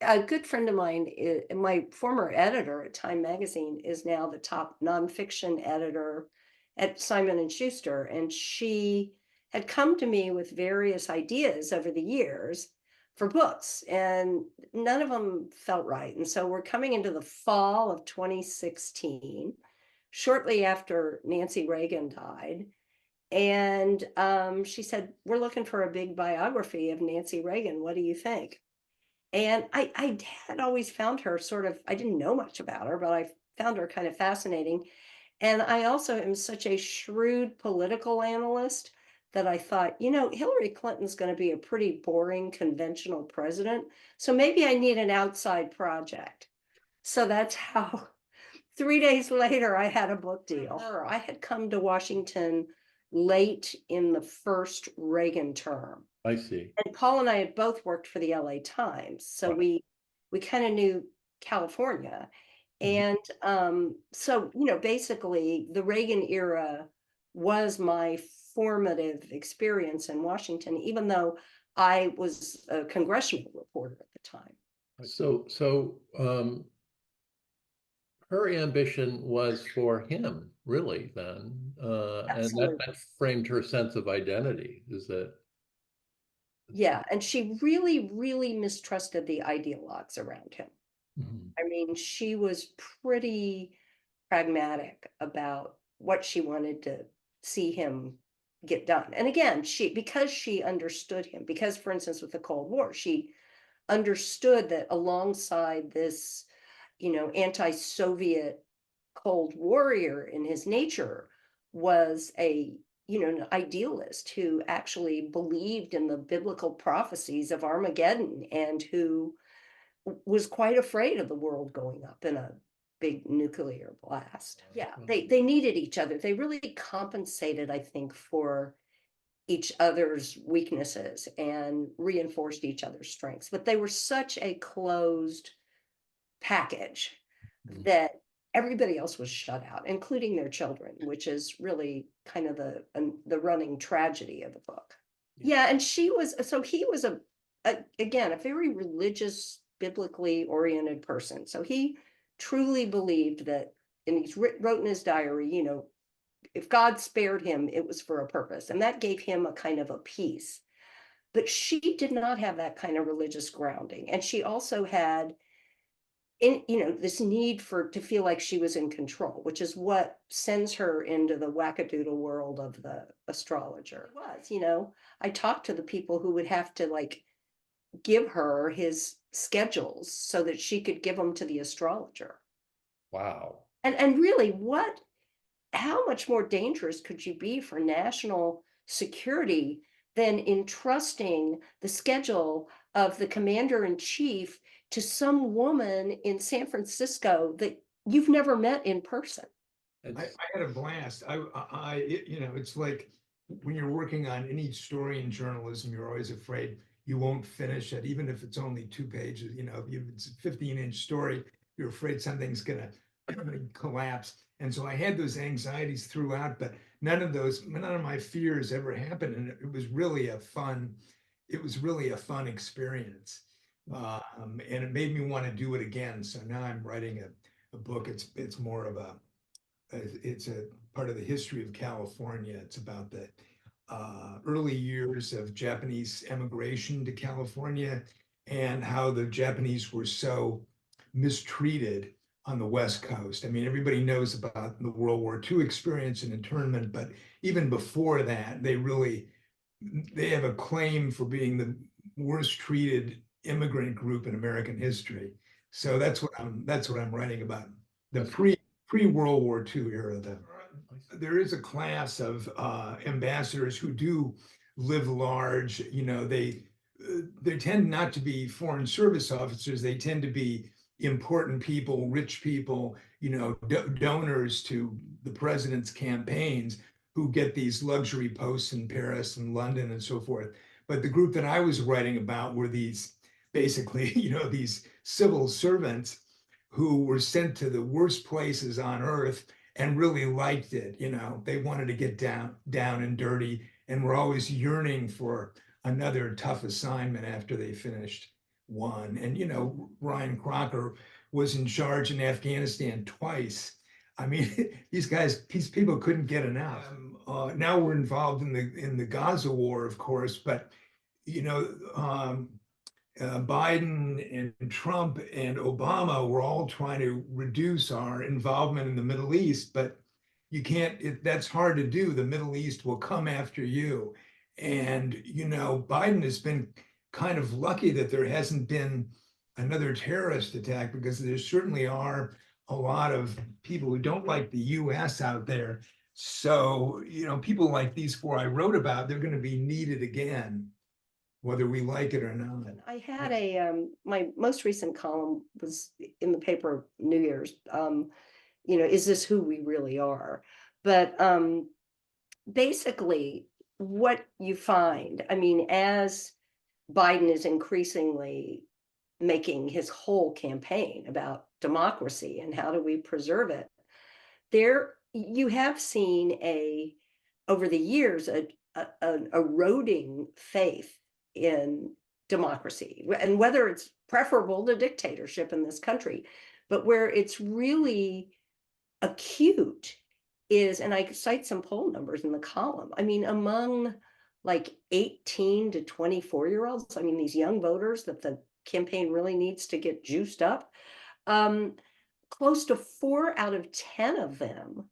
a good friend of mine, my former editor at Time Magazine, is now the top nonfiction editor at Simon and Schuster, and she had come to me with various ideas over the years for books, and none of them felt right. And so we're coming into the fall of 2016, shortly after Nancy Reagan died. And she said, "We're looking for a big biography of Nancy Reagan. What do you think?" And I had always found her sort of, I didn't know much about her, but I found her kind of fascinating. And I also am such a shrewd political analyst that I thought, Hillary Clinton's going to be a pretty boring, conventional president. So maybe I need an outside project. So that's how 3 days later I had a book deal. I had come to Washington late in the first Reagan term. I see. And Paul and I had both worked for the LA Times, so Right. we kind of knew California. Mhm. And so, basically the Reagan era was my formative experience in Washington, even though I was a congressional reporter at the time. So her ambition was for him, really, then, and that, Absolutely. that framed her sense of identity. Is that Yeah. And she really, really mistrusted the ideologues around him. Mhm. I mean, she was pretty pragmatic about what she wanted to see him get done. And again, because she understood him, because, for instance, with the Cold War, she understood that alongside this, anti-Soviet Cold Warrior in his nature was an idealist who actually believed in the biblical prophecies of Armageddon and who was quite afraid of the world going up in a big nuclear blast. Yeah, they needed each other. They really compensated, I think, for each other's weaknesses and reinforced each other's strengths. But they were such a closed package Mhm. that everybody else was shut out, including their children, which is really kind of the running tragedy of the book. Yeah, and he was again a very religious, biblically oriented person. So he truly believed that, and wrote in his diary, if God spared him, it was for a purpose, and that gave him a kind of a peace. But she did not have that kind of religious grounding, and she also had this need to feel like she was in control, which is what sends her into the wackadoodle world of the astrologer. I talked to the people who would have to like give her his schedules so that she could give them to the astrologer. Wow. And really, how much more dangerous could you be for national security than entrusting the schedule of the commander in chief to some woman in San Francisco that you've never met in person? I It's had a blast. It's like when you're working on any story in journalism, you're always afraid you won't finish it, even if it's only 2 pages. If it's a 15-inch story, you're afraid something's gonna collapse. And so I had those anxieties throughout, but none of my fears ever happened. And it was really a fun experience. And it made me want to do it again. So now I'm writing a book. It's more of it's a part of the history of California. It's about the early years of Japanese emigration to California and how the Japanese were so mistreated on the West Coast. I mean, everybody knows about the World War II experience and internment, but even before that, they have a claim for being the worst treated immigrant group in American history. So that's what I'm writing about. The pre World War II era. There is a class of ambassadors who do live large. They tend not to be foreign service officers. They tend to be important people, rich people, donors to the president's campaigns who get these luxury posts in Paris and London and so forth. But the group that I was writing about were these basically, these civil servants who were sent to the worst places on earth and really liked it. They wanted to get down and dirty and were always yearning for another tough assignment after they finished won. And, Ryan Crocker was in charge in Afghanistan twice. I mean, these people couldn't get enough. Now we're involved in the Gaza war, of course, but you know, Biden and Trump and Obama were all trying to reduce our involvement in the Middle East, but you can't, that's hard to do. The Middle East will come after you. And, Biden has been kind of lucky that there hasn't been another terrorist attack, because there certainly are a lot of people who don't like the US out there. So, people like these four I wrote about, they're going to be needed again, whether we like it or not. I had my most recent column was in the paper New Year's, is this who we really are? But basically what you find, I mean, as Biden is increasingly making his whole campaign about democracy and how do we preserve it, there you have seen over the years an eroding faith in democracy, and whether it's preferable to dictatorship in this country, but where it's really acute is, and I cite some poll numbers in the column, I mean, among like 18 to 24-year-olds, I mean, these young voters that the campaign really needs to get juiced up, close to 4 out of 10 of them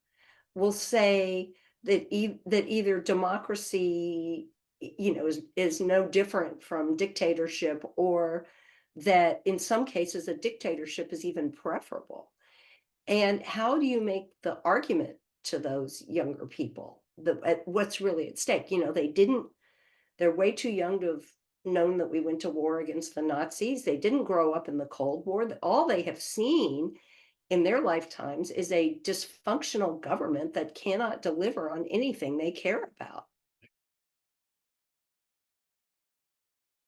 will say that that either democracy, is no different from dictatorship, or that in some cases a dictatorship is even preferable. And how do you make the argument to those younger people what's really at stake? They're way too young to have known that we went to war against the Nazis. They didn't grow up in the Cold War. All they have seen in their lifetimes is a dysfunctional government that cannot deliver on anything they care about.